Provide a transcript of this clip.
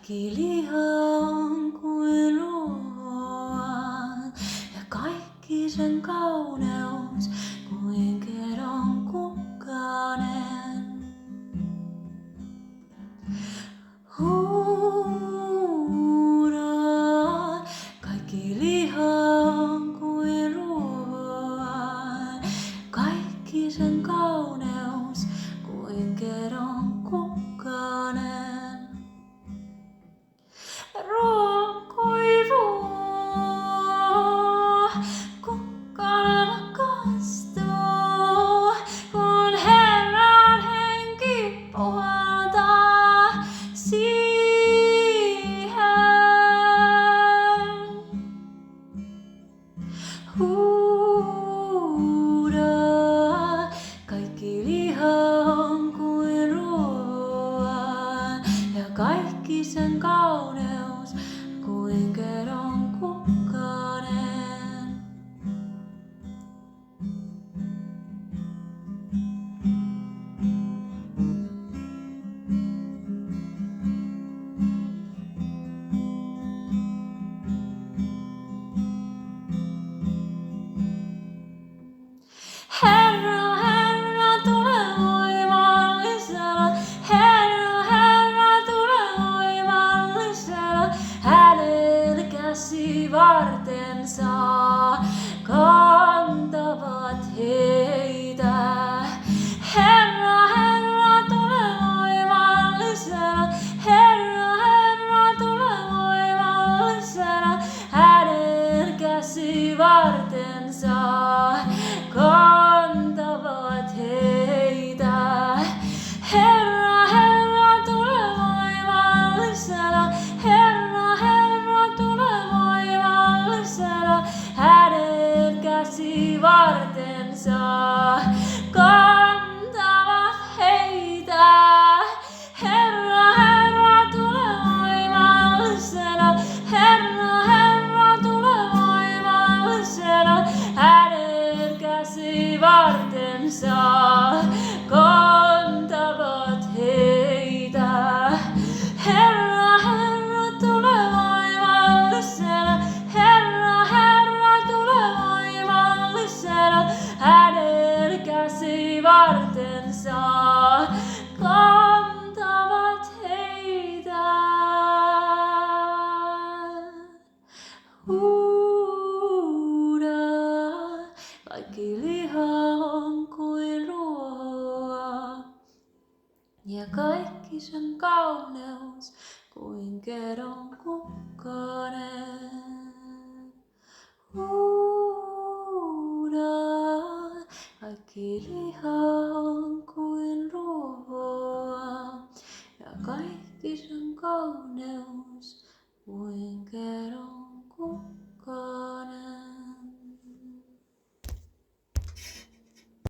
Kaikki liha on kuin ruoan ja kaikki sen kauneus kuin kedon kukkanen. Huudan, kaikki liha on kuin ruoan, kaikki sen kauneus kuin kedon kukkanen. Ruoan kuivuu, kukkanen lakastuu, kun Herran henki puhaltaa siihen. Huuda, kaikki liha on kuin ruoan ja kaikki sen kauneus kuin kedon kukkanen. Herra, Herra, tule voimallisena. Herra, Herra, tule voimallisena. Hänen käsi vartensa kantavat heitä. Herra, Herra, tule voimallisena. Herra, Herra, tule voimallisena. Hänen käsi vartensa kantavat heitä. Herra, Herra, tule voimallisena. Herra, Herra, tule voimallisena. Hänen käsi vartensa kantavat heitä. Herra, Herra, tule voimallisena. Herra, Herra, tule voimallisena. Hänen käsi vartensa kantavat heitä. Herra, Herra, tule voimallisena. Herra, Herra, tule voimallisena. Hänen käsi vartensa kantavat heitä. Kaikki liha on kuin ruoa ja kaikki sen kauneus kuin kedon kukkanen. Huuda, kaikki liha on kuin ruoa ja kaikki sen kauneus kuin kedon